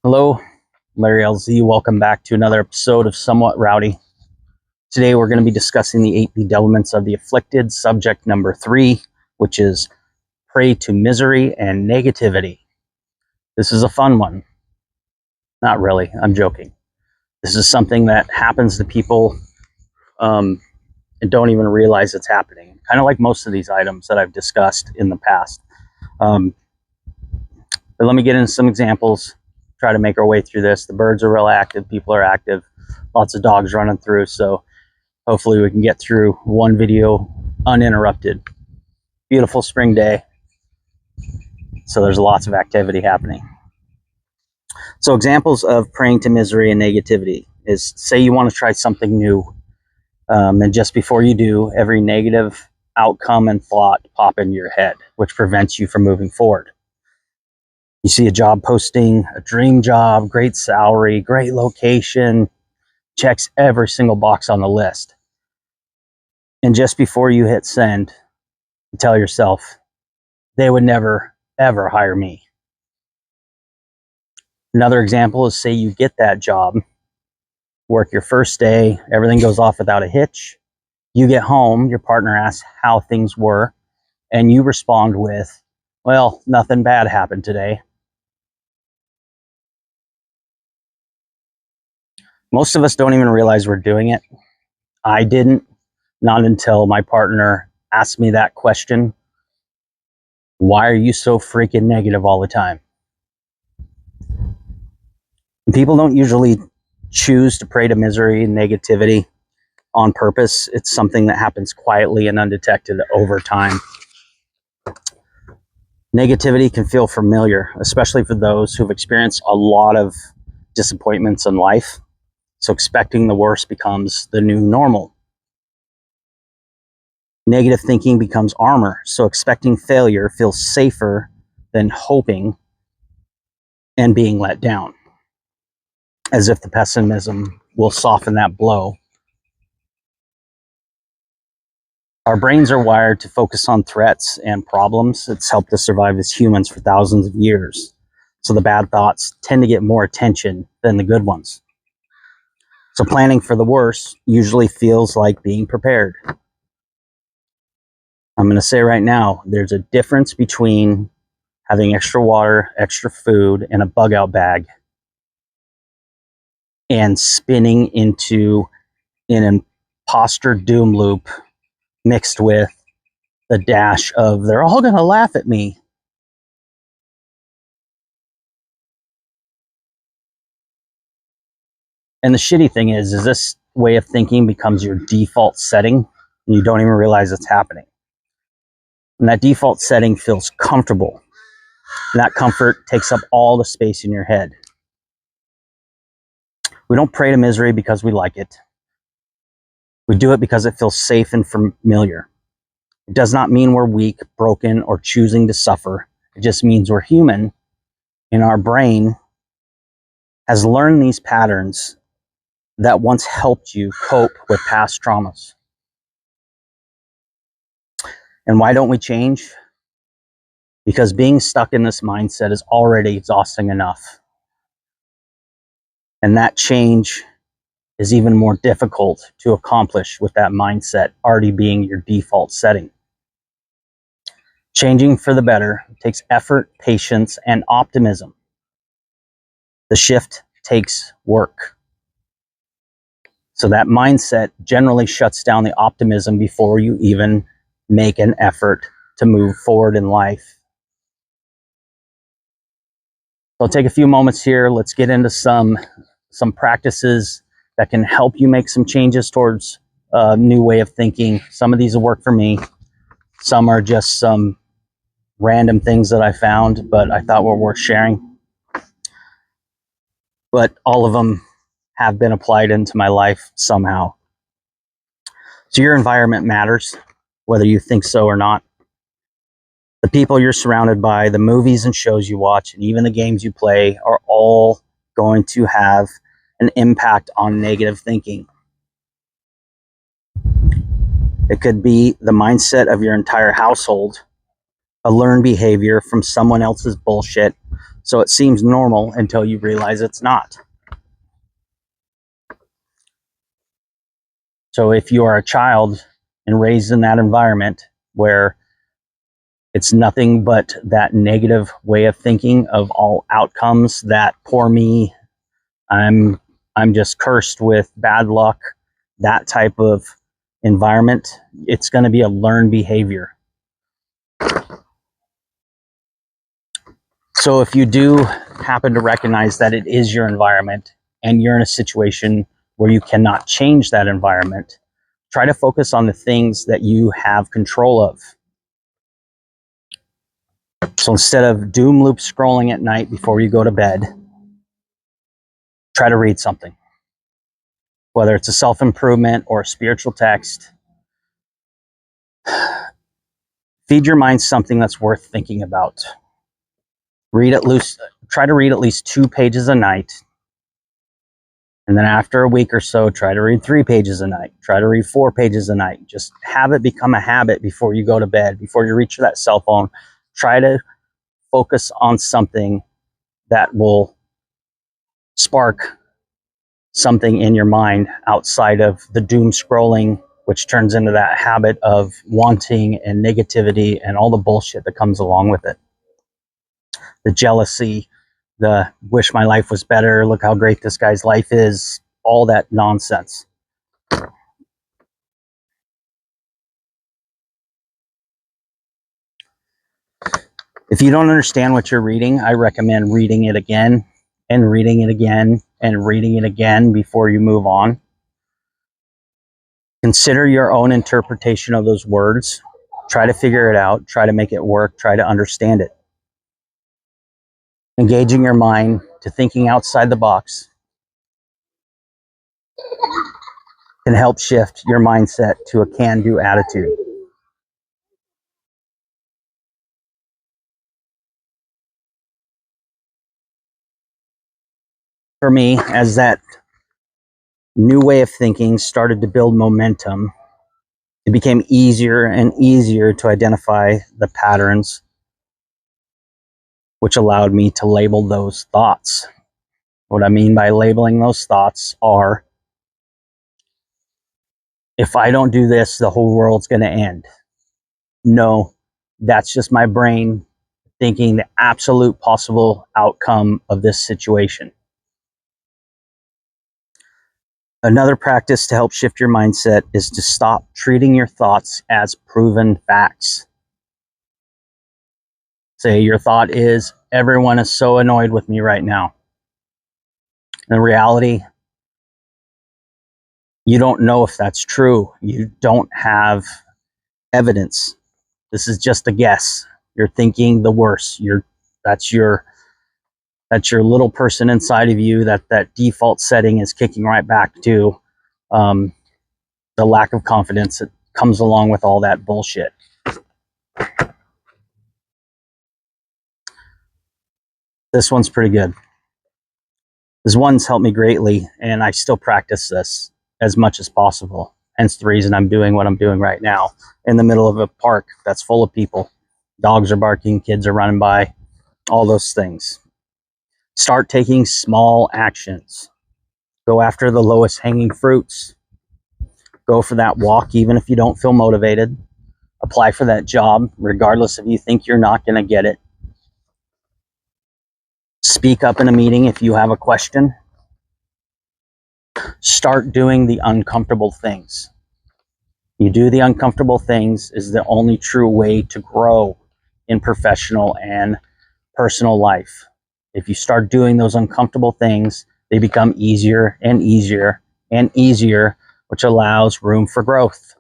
Hello, Larry LZ. Welcome back to another episode of Somewhat Rowdy. Today we're going to be discussing the 8 bedevilments of the afflicted, subject number 3, which is prey to misery and negativity. This is a fun one. Not really, I'm joking. This is something that happens to people and don't even realize it's happening. Kind of like most of these items that I've discussed in the past. But let me get into some examples. Try to make our way through this. The birds are real active, people are active, lots of dogs running through, so hopefully we can get through one video uninterrupted. Beautiful spring day, so there's lots of activity happening. So examples of preying to misery and negativity is, say you want to try something new, and just before you do, every negative outcome and thought pop into your head, which prevents you from moving forward. You see a job posting, a dream job, great salary, great location, checks every single box on the list. And just before you hit send, you tell yourself, they would never, ever hire me. Another example is, say you get that job, work your first day, everything goes off without a hitch. You get home, your partner asks how things were, and you respond with, well, nothing bad happened today. Most of us don't even realize we're doing it. I didn't, not until my partner asked me that question. Why are you so freaking negative all the time? And people don't usually choose to prey to misery and negativity on purpose. It's something that happens quietly and undetected over time. Negativity can feel familiar, especially for those who've experienced a lot of disappointments in life. So expecting the worst becomes the new normal. Negative thinking becomes armor. So expecting failure feels safer than hoping and being let down, as if the pessimism will soften that blow. Our brains are wired to focus on threats and problems. It's helped us survive as humans for thousands of years. So the bad thoughts tend to get more attention than the good ones. So planning for the worst usually feels like being prepared. I'm going to say right now, there's a difference between having extra water, extra food, and a bug out bag, and spinning into an imposter doom loop mixed with the dash of, they're all going to laugh at me. And the shitty thing is this way of thinking becomes your default setting, and you don't even realize it's happening. And that default setting feels comfortable. And that comfort takes up all the space in your head. We don't pray to misery because we like it. We do it because it feels safe and familiar. It does not mean we're weak, broken, or choosing to suffer. It just means we're human, and our brain has learned these patterns that once helped you cope with past traumas. And why don't we change? Because being stuck in this mindset is already exhausting enough. And that change is even more difficult to accomplish with that mindset already being your default setting. Changing for the better takes effort, patience, and optimism. The shift takes work. So that mindset generally shuts down the optimism before you even make an effort to move forward in life. So I'll take a few moments here. Let's get into some practices that can help you make some changes towards a new way of thinking. Some of these will work for me. Some are just some random things that I found, but I thought were worth sharing. But all of them have been applied into my life somehow. So your environment matters, whether you think so or not. The people you're surrounded by, the movies and shows you watch, and even the games you play are all going to have an impact on negative thinking. It could be the mindset of your entire household, a learned behavior from someone else's bullshit, So it seems normal until you realize it's not. So if you are a child and raised in that environment where it's nothing but that negative way of thinking of all outcomes, that poor me, I'm just cursed with bad luck, that type of environment, it's going to be a learned behavior. So if you do happen to recognize that it is your environment and you're in a situation where you cannot change that environment, try to focus on the things that you have control of. So instead of doom loop scrolling at night before you go to bed, try to read something. Whether it's a self-improvement or a spiritual text, feed your mind something that's worth thinking about. Try to read at least 2 pages a night. And then after a week or so, try to read 3 pages a night. Try to read 4 pages a night. Just have it become a habit before you go to bed, before you reach that cell phone. Try to focus on something that will spark something in your mind outside of the doom scrolling, which turns into that habit of wanting and negativity and all the bullshit that comes along with it. The jealousy, the wish my life was better, look how great this guy's life is, all that nonsense. If you don't understand what you're reading, I recommend reading it again and reading it again and reading it again before you move on. Consider your own interpretation of those words. Try to figure it out. Try to make it work. Try to understand it. Engaging your mind to thinking outside the box can help shift your mindset to a can-do attitude. For me, as that new way of thinking started to build momentum, it became easier and easier to identify the patterns, which allowed me to label those thoughts. What I mean by labeling those thoughts are, if I don't do this, the whole world's going to end. No, that's just my brain thinking the absolute possible outcome of this situation. Another practice to help shift your mindset is to stop treating your thoughts as proven facts. Say your thought is, everyone is so annoyed with me right now. In reality, you don't know if that's true. You don't have evidence. This is just a guess. You're thinking the worst. That's your little person inside of you, that default setting is kicking right back to the lack of confidence that comes along with all that bullshit. This one's pretty good. This one's helped me greatly, and I still practice this as much as possible. Hence the reason I'm doing what I'm doing right now in the middle of a park that's full of people. Dogs are barking, kids are running by, all those things. Start taking small actions. Go after the lowest hanging fruits. Go for that walk even if you don't feel motivated. Apply for that job regardless if you think you're not going to get it. Speak up in a meeting if you have a question. Start doing the uncomfortable things. You do the uncomfortable things is the only true way to grow in professional and personal life. If you start doing those uncomfortable things, they become easier and easier and easier, which allows room for growth.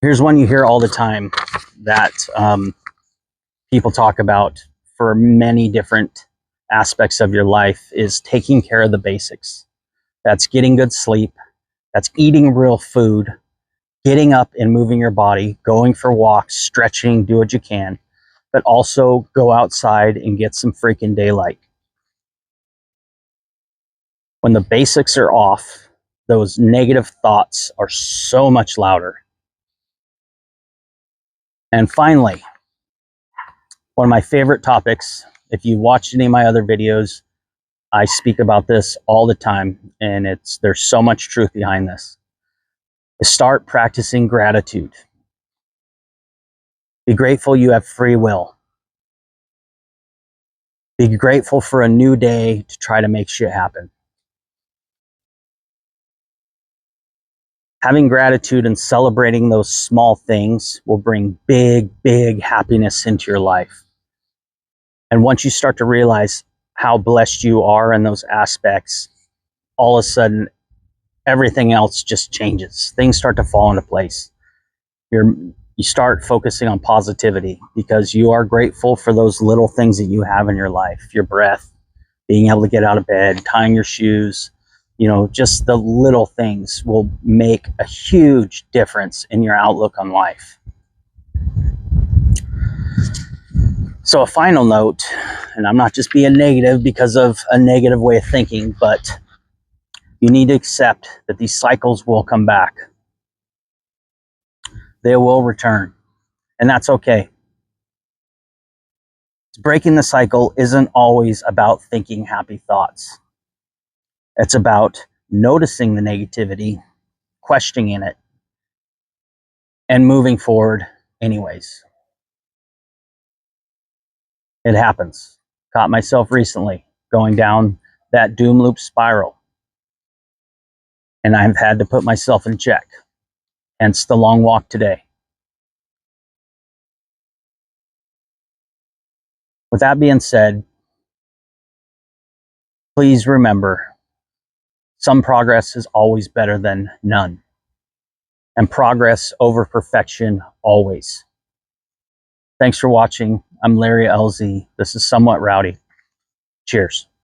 Here's one you hear all the time that people talk about for many different aspects of your life is taking care of the basics. That's getting good sleep. That's eating real food, getting up and moving your body, going for walks, stretching, do what you can, but also go outside and get some freaking daylight. When the basics are off, those negative thoughts are so much louder. And finally, one of my favorite topics, if you watched any of my other videos, I speak about this all the time, and there's so much truth behind this. Start practicing gratitude. Be grateful you have free will. Be grateful for a new day to try to make shit happen. Having gratitude and celebrating those small things will bring big, big happiness into your life. And once you start to realize how blessed you are in those aspects, all of a sudden, everything else just changes. Things start to fall into place. You start focusing on positivity because you are grateful for those little things that you have in your life. Your breath, being able to get out of bed, tying your shoes, just the little things will make a huge difference in your outlook on life. So a final note, and I'm not just being negative because of a negative way of thinking, but you need to accept that these cycles will come back. They will return, and that's okay. Breaking the cycle isn't always about thinking happy thoughts. It's about noticing the negativity, questioning it, and moving forward anyways. It happens. Caught myself recently going down that doom loop spiral, and I've had to put myself in check, hence the long walk today. With that being said, please remember, some progress is always better than none, and progress over perfection always. Thanks for watching. I'm Larry LZ. This is Somewhat Rowdy. Cheers.